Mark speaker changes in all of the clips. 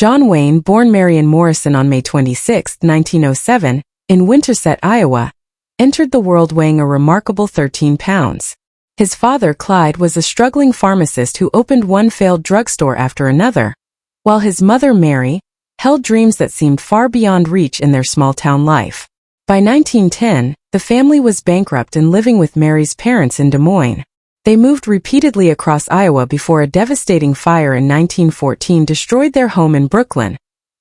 Speaker 1: John Wayne, born Marion Morrison on May 26, 1907, in Winterset, Iowa, entered the world weighing a remarkable 13 pounds. His father, Clyde, was a struggling pharmacist who opened one failed drugstore after another, while his mother, Mary, held dreams that seemed far beyond reach in their small-town life. By 1910, the family was bankrupt and living with Mary's parents in Des Moines. They moved repeatedly across Iowa before a devastating fire in 1914 destroyed their home in Brooklyn,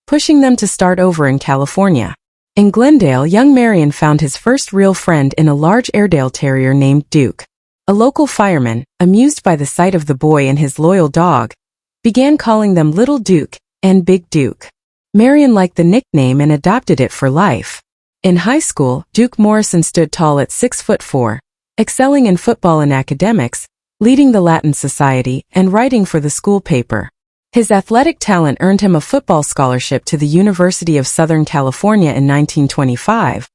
Speaker 1: pushing them to start over in California. In Glendale, young Marion found his first real friend in a large Airedale Terrier named Duke. A local fireman, amused by the sight of the boy and his loyal dog, began calling them Little Duke and Big Duke. Marion liked the nickname and adopted it for life. In high school, Duke Morrison stood tall at 6'4", excelling in football and academics, leading the Latin Society, and writing for the school paper. His athletic talent earned him a football scholarship to the University of Southern California in 1925,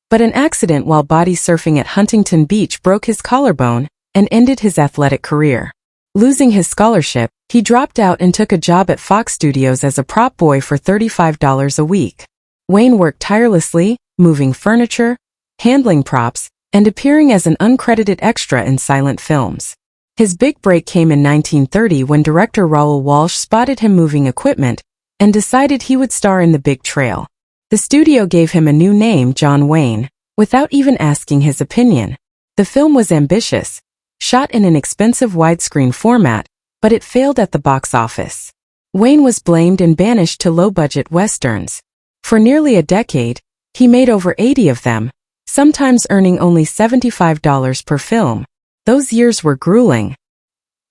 Speaker 1: but an accident while body surfing at Huntington Beach broke his collarbone and ended his athletic career. Losing his scholarship, he dropped out and took a job at Fox Studios as a prop boy for $35 a week. Wayne worked tirelessly, moving furniture, handling props, and appearing as an uncredited extra in silent films. His big break came in 1930 when director Raoul Walsh spotted him moving equipment and decided he would star in The Big Trail. The studio gave him a new name, John Wayne, without even asking his opinion. The film was ambitious, shot in an expensive widescreen format, but it failed at the box office. Wayne was blamed and banished to low-budget westerns. For nearly a decade, he made over 80 of them, sometimes earning only $75 per film. Those years were grueling.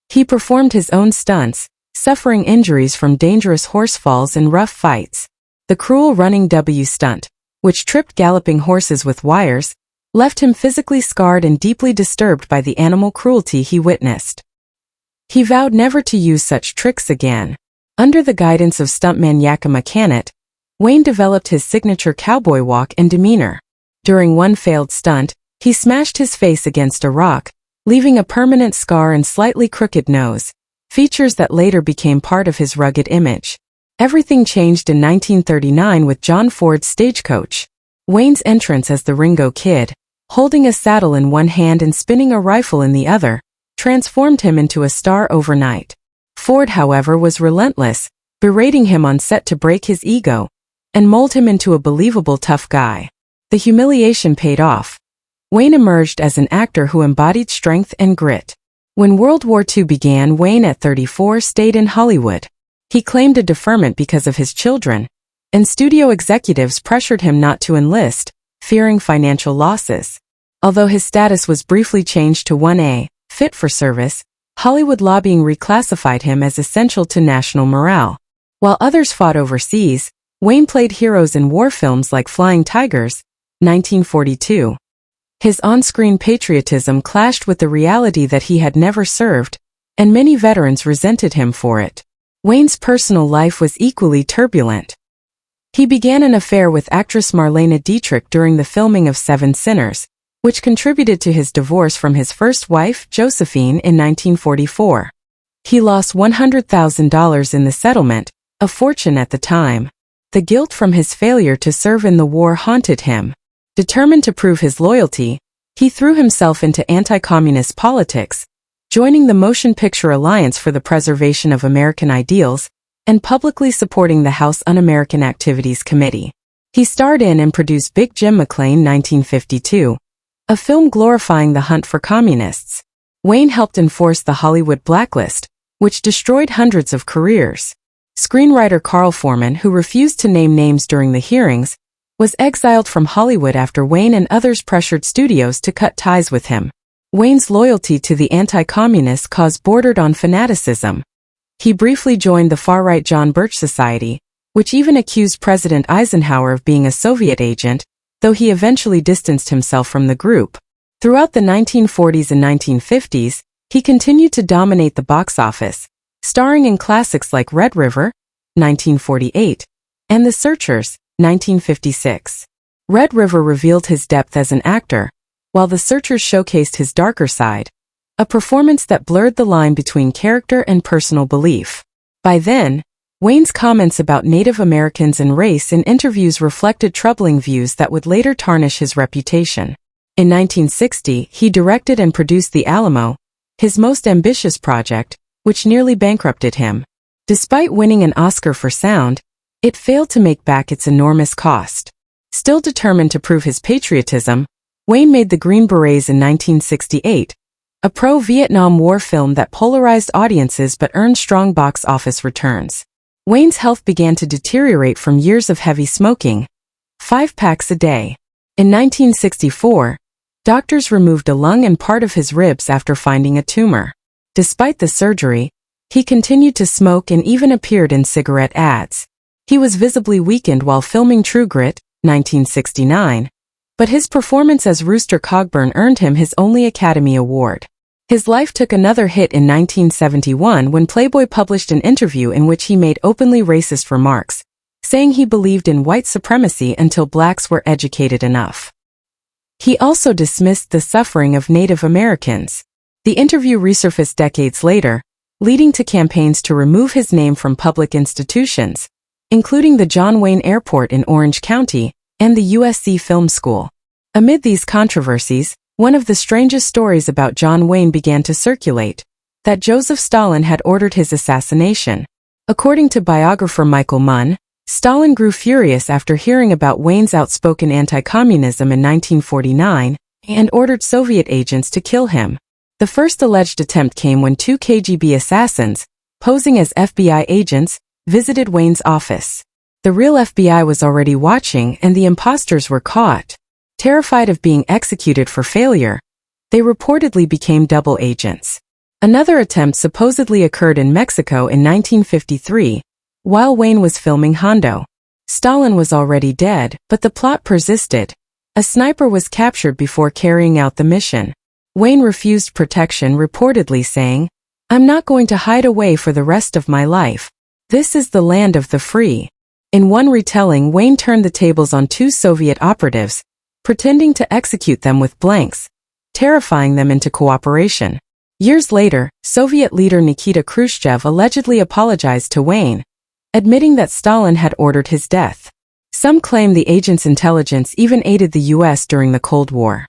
Speaker 1: He performed his own stunts, suffering injuries from dangerous horse falls and rough fights. The cruel running W stunt, which tripped galloping horses with wires, left him physically scarred and deeply disturbed by the animal cruelty he witnessed. He vowed never to use such tricks again. Under the guidance of stuntman Yakima Canet, Wayne developed his signature cowboy walk and demeanor. During one failed stunt, he smashed his face against a rock, leaving a permanent scar and slightly crooked nose, features that later became part of his rugged image. Everything changed in 1939 with John Ford's Stagecoach. Wayne's entrance as the Ringo Kid, holding a saddle in one hand and spinning a rifle in the other, transformed him into a star overnight. Ford, however, was relentless, berating him on set to break his ego and mold him into a believable tough guy. The humiliation paid off. Wayne emerged as an actor who embodied strength and grit. When World War II began, Wayne, at 34, stayed in Hollywood. He claimed a deferment because of his children, and studio executives pressured him not to enlist, fearing financial losses. Although his status was briefly changed to 1A, fit for service, Hollywood lobbying reclassified him as essential to national morale. While others fought overseas, Wayne played heroes in war films like Flying Tigers, 1942. His on-screen patriotism clashed with the reality that he had never served, and many veterans resented him for it. Wayne's personal life was equally turbulent. He began an affair with actress Marlene Dietrich during the filming of Seven Sinners, which contributed to his divorce from his first wife, Josephine, in 1944. He lost $100,000 in the settlement, a fortune at the time. The guilt from his failure to serve in the war haunted him. Determined to prove his loyalty, he threw himself into anti-communist politics, joining the Motion Picture Alliance for the Preservation of American Ideals, and publicly supporting the House Un-American Activities Committee. He starred in and produced Big Jim McLean, 1952, a film glorifying the hunt for communists. Wayne helped enforce the Hollywood blacklist, which destroyed hundreds of careers. Screenwriter Carl Foreman, who refused to name names during the hearings, was exiled from Hollywood after Wayne and others pressured studios to cut ties with him. Wayne's loyalty to the anti-communist cause bordered on fanaticism. He briefly joined the far-right John Birch Society, which even accused President Eisenhower of being a Soviet agent, though he eventually distanced himself from the group. Throughout the 1940s and 1950s, he continued to dominate the box office, starring in classics like Red River, 1948, and The Searchers, 1956. Red River revealed his depth as an actor, while The Searchers showcased his darker side, a performance that blurred the line between character and personal belief. By then, Wayne's comments about Native Americans and race in interviews reflected troubling views that would later tarnish his reputation. In 1960, he directed and produced The Alamo, his most ambitious project, which nearly bankrupted him. Despite winning an Oscar for sound, it failed to make back its enormous cost. Still determined to prove his patriotism, Wayne made The Green Berets in 1968, a pro-Vietnam War film that polarized audiences but earned strong box office returns. Wayne's health began to deteriorate from years of heavy smoking, 5 packs a day. In 1964, doctors removed a lung and part of his ribs after finding a tumor. Despite the surgery, he continued to smoke and even appeared in cigarette ads. He was visibly weakened while filming True Grit, 1969, but his performance as Rooster Cogburn earned him his only Academy Award. His life took another hit in 1971 when Playboy published an interview in which he made openly racist remarks, saying he believed in white supremacy until blacks were educated enough. He also dismissed the suffering of Native Americans. The interview resurfaced decades later, leading to campaigns to remove his name from public institutions, including the John Wayne Airport in Orange County and the USC Film School. Amid these controversies, one of the strangest stories about John Wayne began to circulate, that Joseph Stalin had ordered his assassination. According to biographer Michael Munn, Stalin grew furious after hearing about Wayne's outspoken anti-communism in 1949 and ordered Soviet agents to kill him. The first alleged attempt came when 2 KGB assassins, posing as FBI agents, visited Wayne's office. The real FBI was already watching and the imposters were caught. Terrified of being executed for failure, they reportedly became double agents. Another attempt supposedly occurred in Mexico in 1953, while Wayne was filming Hondo. Stalin was already dead, but the plot persisted. A sniper was captured before carrying out the mission. Wayne refused protection, reportedly saying, "I'm not going to hide away for the rest of my life. This is the land of the free." In one retelling, Wayne turned the tables on 2 Soviet operatives, pretending to execute them with blanks, terrifying them into cooperation. Years later, Soviet leader Nikita Khrushchev allegedly apologized to Wayne, admitting that Stalin had ordered his death. Some claim the agent's intelligence even aided the U.S. during the Cold War.